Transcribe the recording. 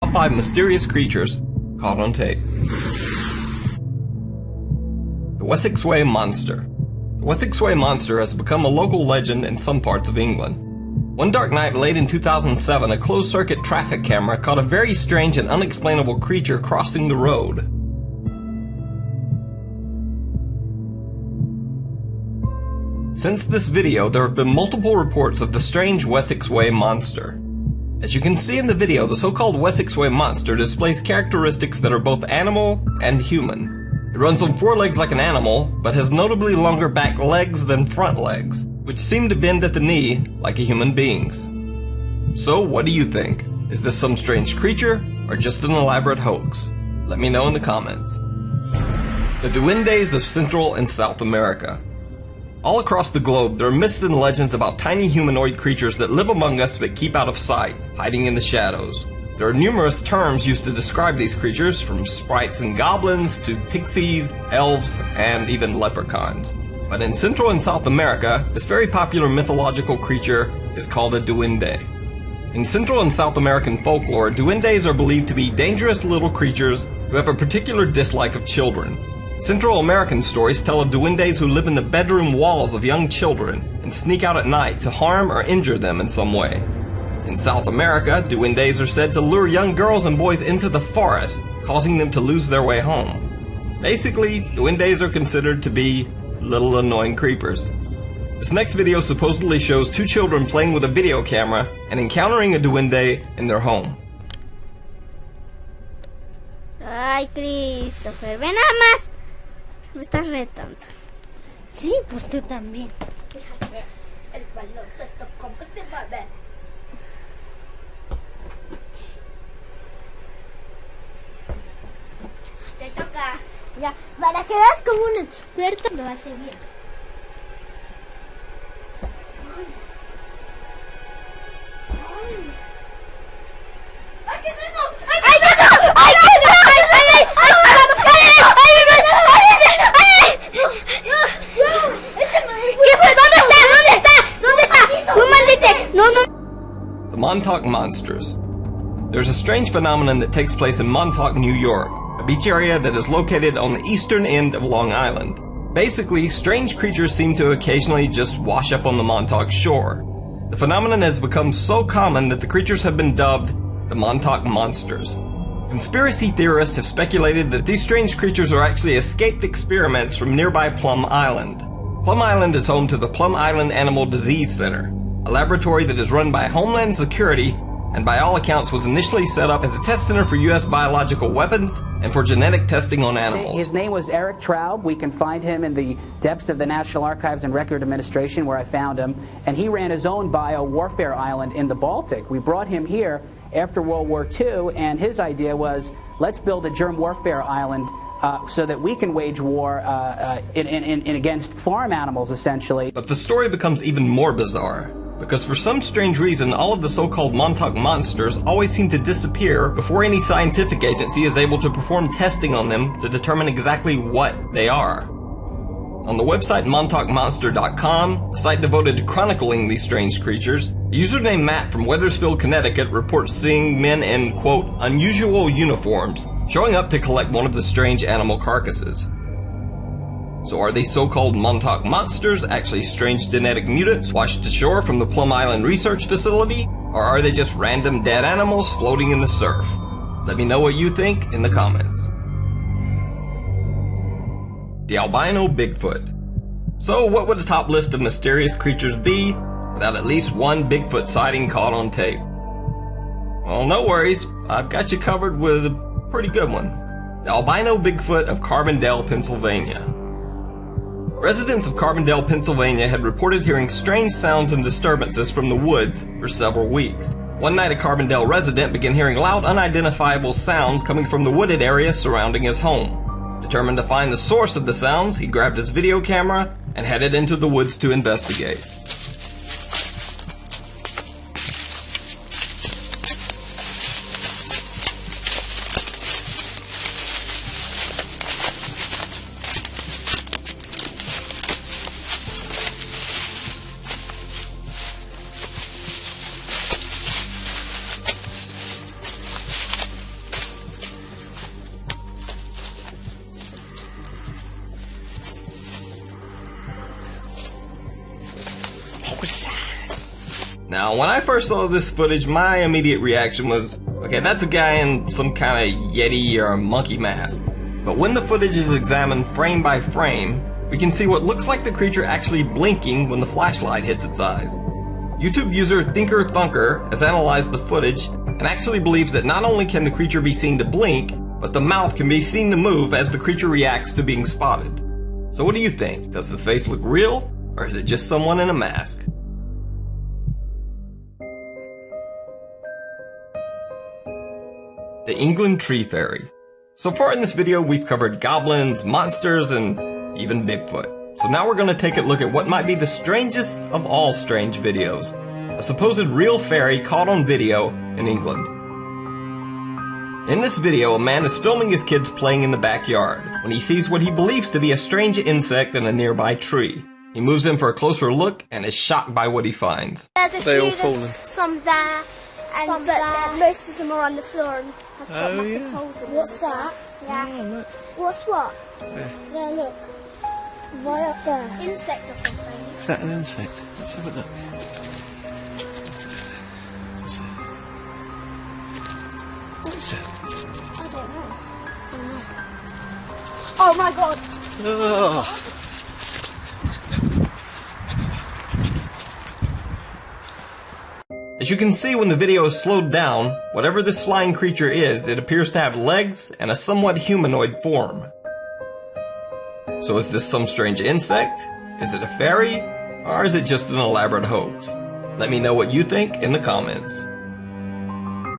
Top 5 mysterious creatures caught on tape. The Wessex Way Monster. The Wessex Way Monster has become a local legend in some parts of England. One dark night late in 2007, a closed-circuit traffic camera caught a very strange and unexplainable creature crossing the road. Since this video, there have been multiple reports of the strange Wessex Way Monster. As you can see in the video, the so-called Wessex Way Monster displays characteristics that are both animal and human. It runs on 4 legs like an animal, but has notably longer back legs than front legs, which seem to bend at the knee like a human being's. So what do you think? Is this some strange creature, or just an elaborate hoax? Let me know in the comments. The Duendes of Central and South America. All across the globe, there are myths and legends about tiny humanoid creatures that live among us but keep out of sight, hiding in the shadows. There are numerous terms used to describe these creatures, from sprites and goblins to pixies, elves, and even leprechauns. But in Central and South America, this very popular mythological creature is called a duende. In Central and South American folklore, duendes are believed to be dangerous little creatures who have a particular dislike of children. Central American stories tell of duendes who live in the bedroom walls of young children and sneak out at night to harm or injure them in some way. In South America, duendes are said to lure young girls and boys into the forest, causing them to lose their way home. Basically, duendes are considered to be little annoying creepers. This next video supposedly shows 2 children playing with a video camera and encountering a duende in their home. Ay, Christopher, ven nada más. Me estás retando. Sí, pues tú también. Fíjate, el baloncesto, ¿cómo se va a ver? Te toca. Ya, para que veas como un experto lo hace bien. ¡Ay, qué es eso! ¡Ay, qué es eso! ¡Ay, qué es eso! ¡Ay, ay, ay! ¿Qué fue? ¿Dónde está? ¿Dónde está? ¿Dónde está? ¡Fue maldito! ¡No, no! The Montauk Monsters. There's a strange phenomenon that takes place in Montauk, New York, a beach area that is located on the eastern end of Long Island. Basically, strange creatures seem to occasionally just wash up on the Montauk shore. The phenomenon has become so common that the creatures have been dubbed the Montauk Monsters. Conspiracy theorists have speculated that these strange creatures are actually escaped experiments from nearby Plum Island. Plum Island is home to the Plum Island Animal Disease Center, a laboratory that is run by Homeland Security and by all accounts was initially set up as a test center for U.S. biological weapons and for genetic testing on animals. His name was Eric Traub. We can find him in the depths of the National Archives and Record Administration, where I found him, and he ran his own bio-warfare island in the Baltic. We brought him here after World War II, and his idea was, let's build a germ warfare island so that we can wage war against farm animals, essentially. But the story becomes even more bizarre, because for some strange reason, all of the so-called Montauk Monsters always seem to disappear before any scientific agency is able to perform testing on them to determine exactly what they are. On the website montaukmonster.com, a site devoted to chronicling these strange creatures, a user named Matt from Wethersfield, Connecticut reports seeing men in, quote, unusual uniforms showing up to collect one of the strange animal carcasses. So are these so-called Montauk Monsters actually strange genetic mutants washed ashore from the Plum Island Research Facility? Or are they just random dead animals floating in the surf? Let me know what you think in the comments. The Albino Bigfoot. So what would the top list of mysterious creatures be without at least one Bigfoot sighting caught on tape? Well, no worries, I've got you covered with a pretty good one. The Albino Bigfoot of Carbondale, Pennsylvania. Residents of Carbondale, Pennsylvania had reported hearing strange sounds and disturbances from the woods for several weeks. One night, a Carbondale resident began hearing loud, unidentifiable sounds coming from the wooded area surrounding his home. Determined to find the source of the sounds, he grabbed his video camera and headed into the woods to investigate. Now, when I first saw this footage, my immediate reaction was, okay, that's a guy in some kind of Yeti or monkey mask. But when the footage is examined frame by frame, we can see what looks like the creature actually blinking when the flashlight hits its eyes. YouTube user Thinker Thunker has analyzed the footage and actually believes that not only can the creature be seen to blink, but the mouth can be seen to move as the creature reacts to being spotted. So what do you think? Does the face look real, or is it just someone in a mask? The England Tree Fairy. So far in this video, we've covered goblins, monsters, and even Bigfoot. So now we're going to take a look at what might be the strangest of all strange videos. A supposed real fairy caught on video in England. In this video, a man is filming his kids playing in the backyard when he sees what he believes to be a strange insect in a nearby tree. He moves in for a closer look and is shocked by what he finds. They all fallen. Some there, and some there. Most of them are on the floor and have got massive holes in them. What's that? Yeah. Oh, look. What's what? Yeah, look. Right up there. Insect or something. Is that an insect? Let's have a look. What is it? I don't know. Oh my god! Oh. As you can see when the video is slowed down, whatever this flying creature is, it appears to have legs and a somewhat humanoid form. So is this some strange insect? Is it a fairy? Or is it just an elaborate hoax? Let me know what you think in the comments.